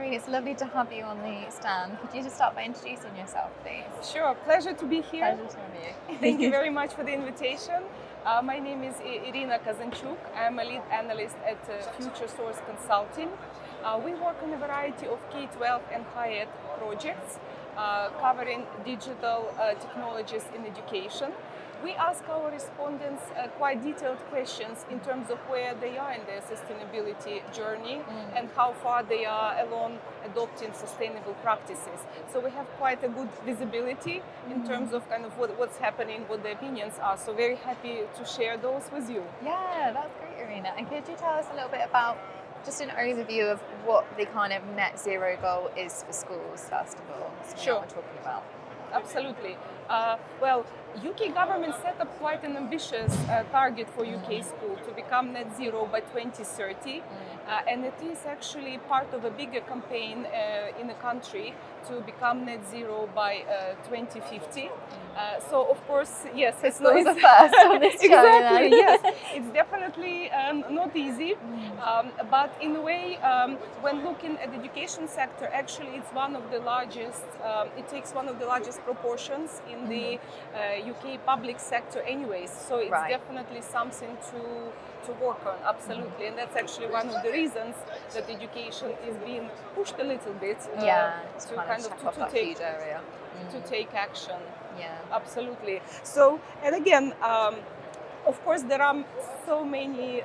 It's lovely to have you on the stand. Could you just start by introducing yourself, please? Sure, pleasure to be here. Pleasure to have you. Thank you very much for the invitation. My name is Iryna Kazanchuk. I'm a lead analyst at Futuresource Consulting. We work on a variety of K-12 and higher ed projects covering digital technologies in education. We ask our respondents quite detailed questions in terms of where they are in their sustainability journey and how far they are along adopting sustainable practices. So we have quite a good visibility in terms of kind of what's happening, what the opinions are. So very happy to share those with you. Yeah, that's great, Iryna. And could you tell us a little bit about just an overview of what the kind of net zero goal is for schools, first of all? So Sure. what we're talking about. Absolutely. Well, UK government set up quite an ambitious target for UK school to become net zero by 2030. And it is actually part of a bigger campaign in the country to become net zero by 2050. So of course, yes, it's Schools are first on this show. exactly. Then. Yes, it's definitely not easy, but in a way, when looking at the education sector, actually, it's one of the largest. It takes one of the largest proportions in the UK public sector, anyways. So it's Right. definitely something to work on. Absolutely, and that's actually one of the reasons that education is being pushed a little bit. Just to kind kind of of check off to that take huge area. to take action. Yeah. Absolutely. So, and again, of course, there are so many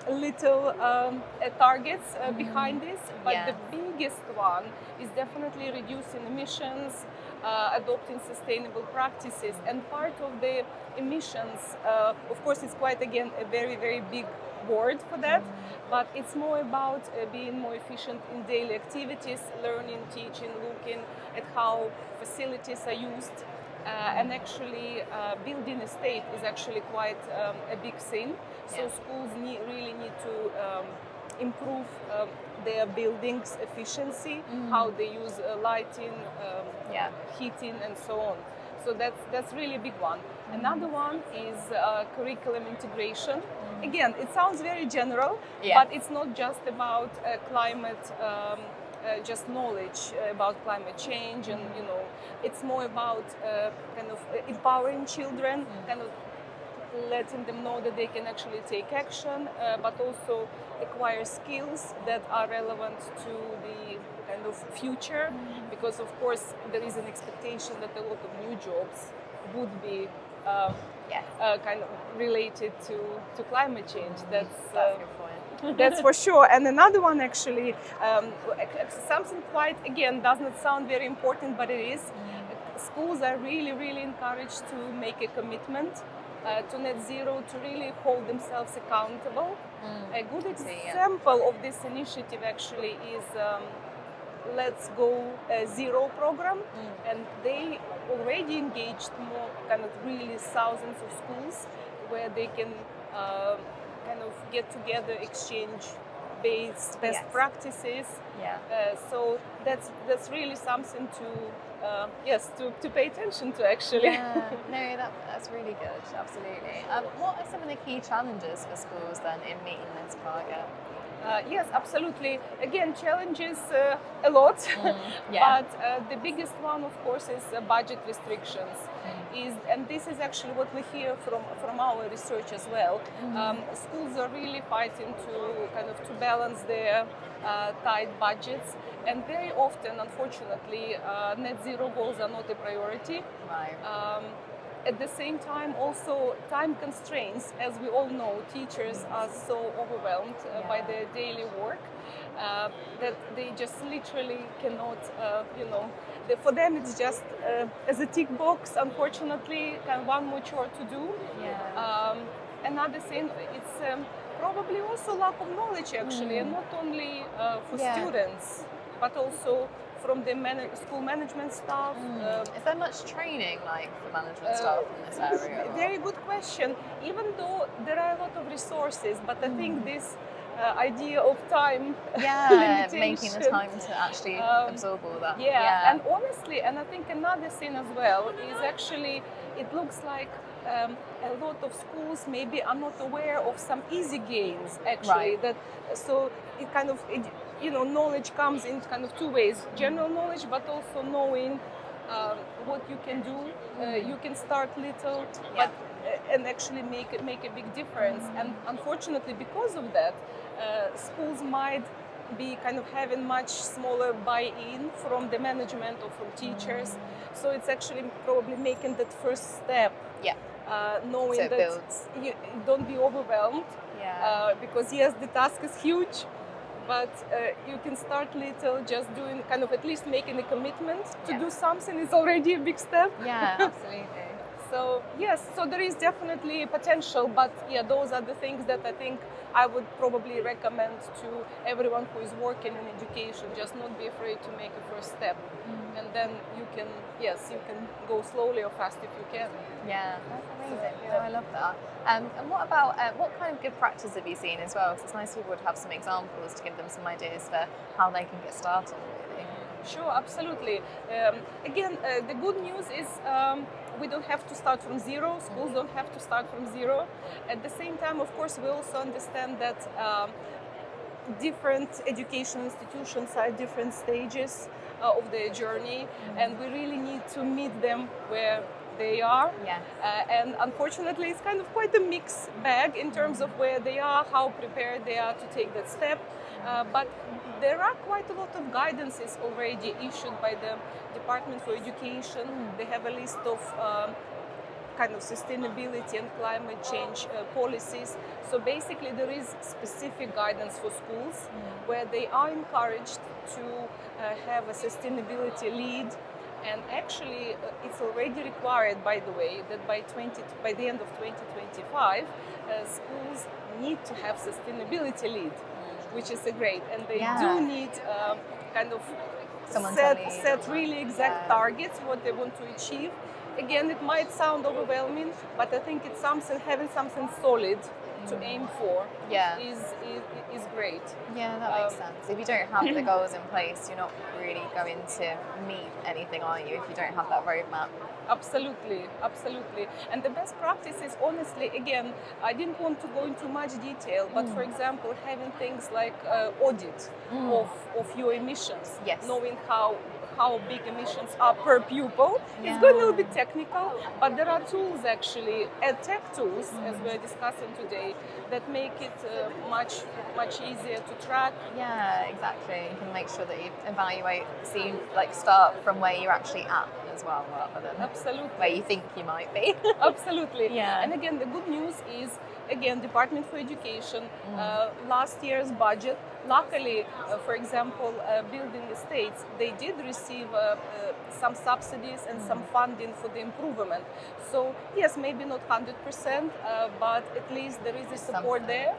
little targets behind this, but Yeah. the biggest one is definitely reducing emissions, adopting sustainable practices, and part of the emissions, of course, it's quite, again, a very, very big word for that, but it's more about being more efficient in daily activities, learning, teaching, looking at how facilities are used. And actually, building a state is actually quite a big thing. So schools really need to improve their buildings' efficiency, how they use lighting, heating, and so on. So that's really a big one. Another one is curriculum integration. Again, it sounds very general, but it's not just about climate. Just knowledge about climate change, and it's more about kind of empowering children, kind of letting them know that they can actually take action, but also acquire skills that are relevant to the kind of future, because of course there is an expectation that a lot of new jobs would be kind of related to climate change. That's a good point. That's for sure. And another one, actually, something quite, again, does not sound very important, but it is. Schools are really, really encouraged to make a commitment to net zero, to really hold themselves accountable. A good example of this initiative actually is Let's Go Zero program, and they already engaged more kind of really thousands of schools where they can kind of get together, exchange best practices. So that's really something to pay attention to, actually. No, that's really good. Absolutely. What are some of the key challenges for schools then in meeting this target? Yes, absolutely. Again, challenges a lot, but the biggest one, of course, is budget restrictions. And this is actually what we hear from our research as well. Schools are really fighting to balance their tight budgets, and very often, unfortunately, net zero goals are not a priority. Right. At the same time, also time constraints. As we all know, teachers are so overwhelmed by their daily work that they just literally cannot, for them it's just as a tick box, unfortunately, kind of one more chore to do. Another thing, it's probably also lack of knowledge, actually, and not only for students, but also from the school management staff. Is there much training like for management staff in this area? Very good question. Even though there are a lot of resources, but I think this idea of time making the time to actually absorb all that. And honestly, and I think another thing as well is actually it looks like a lot of schools maybe are not aware of some easy gains actually. Right. That so it kind of knowledge comes in kind of two ways: general knowledge, but also knowing what you can do. You can start little, but and actually make a big difference. And unfortunately, because of that, schools might be kind of having much smaller buy-in from the management or from teachers. So it's actually probably making that first step. Knowing so that you don't be overwhelmed. Because yes, the task is huge. But you can start little, just doing kind of at least making a commitment to do something is already a big step. Yeah, absolutely. So yes, so there is definitely potential, but those are the things that I think I would probably recommend to everyone who is working in education. Just not be afraid to make a first step, and then you can go slowly or fast if you can. Yeah, that's amazing. I love that. And what about what kind of good practice have you seen as well? Because it's nice people would have some examples to give them some ideas for how they can get started. Really. Sure, absolutely. Again, the good news is we don't have to start from zero. Schools don't have to start from zero. At the same time, of course, we also understand that different education institutions are at different stages of their journey, and we really need to meet them where they are. And unfortunately, it's kind of quite a mixed bag in terms of where they are, how prepared they are to take that step. But there are quite a lot of guidances already issued by the Department for Education. They have a list of kind of sustainability and climate change policies. So basically there is specific guidance for schools where they are encouraged to have a sustainability lead. And actually, it's already required, by the way, that by the end of 2025, schools need to have sustainability lead, which is great. And they do need kind of set really exact targets, what they want to achieve. Again, it might sound overwhelming, but I think it's having something solid to aim for is great. Yeah, that makes sense. If you don't have the goals in place, you're not really going to meet anything, are you, if you don't have that roadmap? Absolutely. And the best practice is, honestly, again, I didn't want to go into much detail, but for example, having things like audit of your emissions, knowing how big emissions are per pupil. It's going a little bit technical, but there are tools actually, EdTech tools, as we're discussing today, that make it much easier to track. Yeah, exactly. You can make sure that you evaluate, so you start from where you're actually at as well, rather than where you think you might be. Absolutely. And again, the good news is, Department for Education, last year's budget, luckily, for example, building estates, they did receive some subsidies and some funding for the improvement. So yes, maybe not 100%, but at least there is a support there.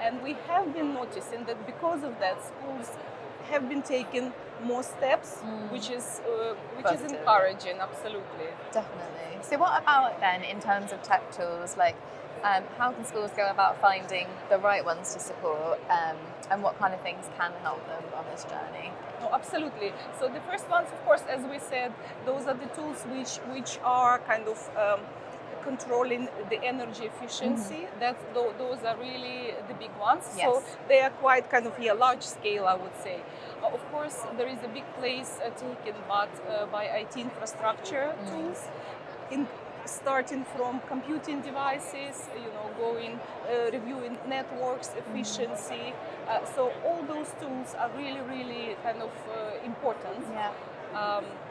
And we have been noticing that because of that, schools have been taking more steps, which is encouraging. Absolutely. Definitely. So what about then in terms of tech tools, how can schools go about finding the right ones to support, and what kind of things can help them on this journey? Oh, absolutely. So the first ones, of course, as we said, those are the tools which are kind of controlling the energy efficiency. Those are really the big ones. So they are quite kind of large scale, I would say. Of course, there is a big place taken by IT infrastructure tools, starting from computing devices, going reviewing networks efficiency. So all those tools are really, really kind of important.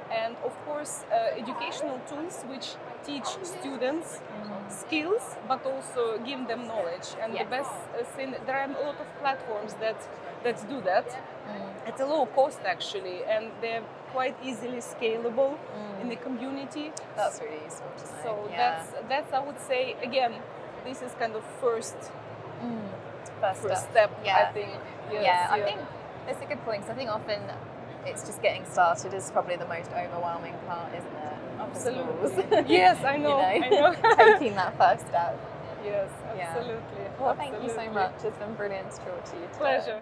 And of course, educational tools which teach students skills, but also give them knowledge. And the best thing, there are a lot of platforms that do that at a low cost actually, and they're quite easily scalable in the community. That's really useful to know. So that's I would say, again, this is kind of first step. I think. I think it's a good point, because I think often it's just getting started is probably the most overwhelming part, isn't it? Absolutely. Yes, I know. You know, I know. taking that first step. Yes, Yeah. absolutely. Well, thank you so absolutely. much. It's been brilliant to talk to you today. Pleasure.